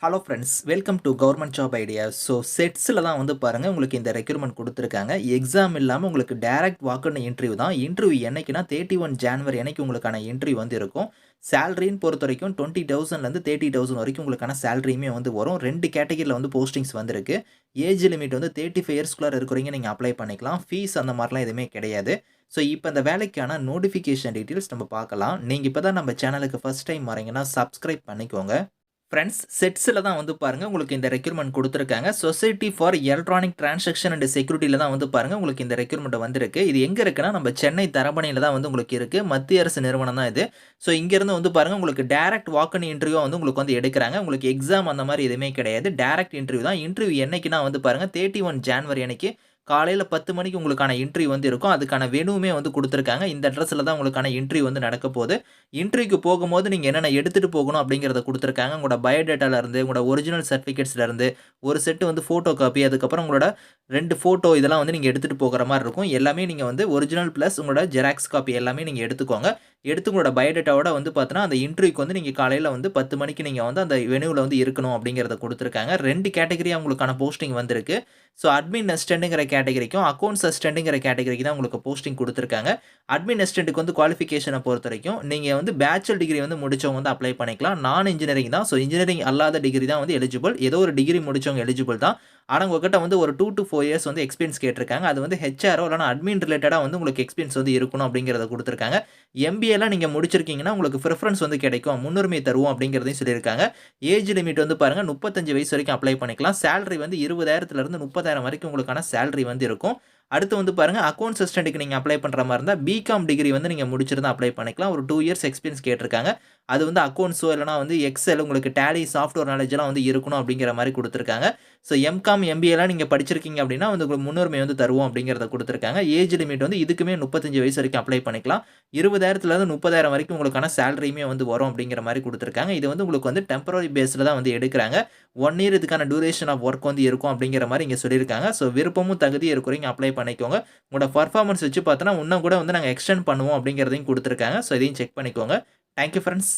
Hello friends, welcome to government job ideas. So செட்ஸில் தான் வந்து பாருங்கள் உங்களுக்கு இந்த ரெக்ரூட்மெண்ட் கொடுத்துருக்காங்க. எக்ஸாம் இல்லாமல் உங்களுக்கு டைரக்ட் வாக்கின் இன்டர்வியூ தான். இன்டர்வியூ என்னைக்குன்னா 31 ஜான்வரி அன்னைக்கு உங்களுக்கான இன்டர்வியூ வந்து இருக்கும். சேலரின்னு பொறுத்த வரைக்கும் 20,000லேருந்து 30,000 வரைக்கும் உங்களுக்கான சேலரியுமே வந்து வரும். 2 கேட்டகரியில் வந்து போஸ்டிங்ஸ் வந்திருக்கு. ஏஜ் லிமிட் வந்து 35 இயர்ஸ்குள்ளே இருக்கிறவங்க நீங்கள் அப்ளை பண்ணிக்கலாம். ஃபீஸ் அந்த மாதிரிலாம் எதுவுமே கிடையாது. ஸோ இப்போ இந்த வேலைக்கான நோட்டிஃபிகேஷன் டீட்டெயில்ஸ் நம்ம பார்க்கலாம். நீங்கள் இப்போ தான் நம்ம சேனலுக்கு ஃபஸ்ட் டைம் வரீங்கன்னா சப்ஸ்கிரைப் பண்ணிக்கோங்க. ஃப்ரெண்ட்ஸ், செட்ஸில் தான் வந்து பாருங்கள் உங்களுக்கு இந்த ரெக்ரூட்மெண்ட் கொடுத்துருக்காங்க. Society for electronic transaction and செக்யூரிட்டியில் தான் வந்து பாருங்கள் உங்களுக்கு இந்த ரெக்ரூட்மெண்ட் வந்திருக்கு. இது எங்கே இருக்குன்னா நம்ம சென்னை தரமணியில் தான் வந்து உங்களுக்கு இருக்குது. மத்திய அரசு நிறுவனம் தான் இது. ஸோ இங்கேருந்து வந்து பாருங்கள் உங்களுக்கு டேரக்ட் வாக்கின் இன்டர்வியூ வந்து உங்களுக்கு வந்து எடுக்கிறாங்க. உங்களுக்கு எக்ஸாம் அந்த மாதிரி எதுவுமே கிடையாது. டேரக்ட் இன்டர்வியூ தான். இன்டர்வியூ என்னைக்குன்னா வந்து பாருங்கள் 31 ஜான்வரி அன்னைக்கு காலையில் 10 மணிக்கு உங்களுக்கான இன்டர்வியூ வந்து இருக்கும். அதுக்கான வெனுவுமே வந்து கொடுத்துருக்காங்க. இந்த அட்ரஸில் தான் உங்களுக்கான இன்டர்வியூ வந்து நடக்க போகுது. இன்டர்வியூக்கு போகும்போது நீங்கள் என்னென்ன எடுத்துகிட்டு போகணும் அப்படிங்கிறத கொடுத்துருக்காங்க. உங்களோட பயோடேட்டாலேருந்து உங்களோட ஒரிஜினல் சர்டிஃபிகேட்ஸ்லேருந்து ஒரு செட்டு வந்து ஃபோட்டோ காப்பி, அதுக்கப்புறம் உங்களோட 2 ஃபோட்டோ இதெல்லாம் வந்து நீங்கள் எடுத்துகிட்டு போகிற மாதிரி இருக்கும். எல்லாமே நீங்கள் வந்து ஒரிஜினல் ப்ளஸ் உங்களோட ஜெராக்ஸ் காப்பி எல்லாமே நீங்கள் எடுத்துக்கோங்க. எடுத்து உங்களோட பயோடேட்டாவோட வந்து பார்த்தீங்கன்னா அந்த இன்டர்வியூக்கு வந்து நீங்கள் காலையில் வந்து 10 மணிக்கு நீங்கள் வந்து அந்த வெனுவில் வந்து இருக்கணும் அப்படிங்கிறத கொடுத்துருக்காங்க. 2 கேட்டகரியாக உங்களுக்கான போஸ்டிங் வந்திருக்கு. ஸோ அட்மின் அசிஸ்டன்ட்ங்கிற கேட்டகரிக்கும் அக்கவுண்ட்ஸ் அசிஸ்டன்ட்ங்கிற கேட்டகரிக்கு தான் உங்களுக்கு போஸ்டிங் கொடுத்துருக்காங்க. அட்மின் அசிஸ்டன்ட்டுக்கு வந்து குவாலிஃபிகேஷனை பொறுத்த வரைக்கும் நீங்கள் வந்து பேச்சுலர் டிகிரி வந்து முடிச்சவங்க வந்து அப்ளை பண்ணிக்கலாம். நான் இன்ஜினியரிங் தான். ஸோ இன்ஜினியரிங் அல்லாத டிகிரி தான் வந்து எலிஜிபிள். ஏதோ ஒரு டிகிரி முடிச்சவங்க எலிஜிபிள் தான். ஆனால் உங்ககிட்ட வந்து ஒரு 2 to 4 இயர்ஸ் வந்து எக்ஸ்பீரியன்ஸ் கேட்டிருக்காங்க. அது வந்து ஹெச்ஆரோ இல்லைனா அட்மின் ரிலேட்டடாக வந்து உங்களுக்கு எக்ஸ்பீரியன்ஸ் வந்து இருக்கணும் அப்படிங்கிறத கொடுத்துருக்காங்க. எம்பிஏலாம் நீங்கள் முடிச்சிருக்கீங்கன்னா உங்களுக்கு ப்ரிஃபரன்ஸ் வந்து கிடைக்கும், முன்னுரிமை தருவோம் அப்படிங்கிறதையும் சொல்லியிருக்காங்க. ஏஜ் லிமிட் வந்து பாருங்கள் 35 வயசு வரைக்கும் அப்ளை பண்ணிக்கலாம். சேலரி வந்து 20,000லேருந்து 30,000 வரைக்கும் உங்களுக்கான சேலரி வந்து இருக்கும். அடுத்து வந்து பாருங்கள் அக்கவுண்ட்ஸ் அசிஸ்டன்ட்டுக்கு நீங்கள் அப்ளை பண்ணுற மாதிரி இருந்தால் பிகாம் டிகிரி வந்து நீங்கள் முடிச்சிருந்தா அப்ளை பண்ணிக்கலாம். ஒரு 2 இயர்ஸ் எக்ஸ்பீரியன்ஸ் கேட்டிருக்காங்க. அது வந்து அக்கவுண்ட்ஸோ இல்லைனா வந்து எக்ஸல் உங்களுக்கு டேலி சாஃப்ட்வேர் நாலேஜ்லாம் வந்து இருக்கணும் அப்படிங்கிற மாதிரி கொடுத்துருக்காங்க. ஸோ எம்காம் எம்பிஏலாம் நீங்கள் படிச்சிருக்கீங்க அப்படின்னா வந்து உங்களுக்கு முன்னுரிமை வந்து தருவோம் அப்படிங்கிறத கொடுத்துருக்காங்க. ஏஜ் லிமிட் வந்து இதுக்குமே 35 வயசு வரைக்கும் அப்ளை பண்ணிக்கலாம். 20,000லேருந்து 30,000 வரைக்கும் உங்களுக்கான சேலரியுமே வந்து வரும் அப்படிங்கிற மாதிரி கொடுத்துருக்காங்க. இது வந்து உங்களுக்கு வந்து டெம்பரரி பேஸில் தான் வந்து எடுக்கிறாங்க. 1 இயர் இதுக்கான டியூரேஷன் ஆஃப் ஒர்க் வந்து இருக்கும் அப்படிங்கிற மாதிரி இங்கே சொல்லியிருக்காங்க. ஸோ விருப்பமும் தகுதியும் இருக்கிறவங்க அப்ளை பண்ணிக்கோங்க. உங்களோட பர்ஃபார்மன்ஸ் வச்சு பார்த்தோன்னா இன்னும் கூட வந்து நாங்கள் எக்ஸ்டெண்ட் பண்ணுவோம் அப்படிங்கிறதையும் கொடுத்துருக்காங்க. ஸோ இதையும் செக் பண்ணிக்கோங்க. Thank you friends.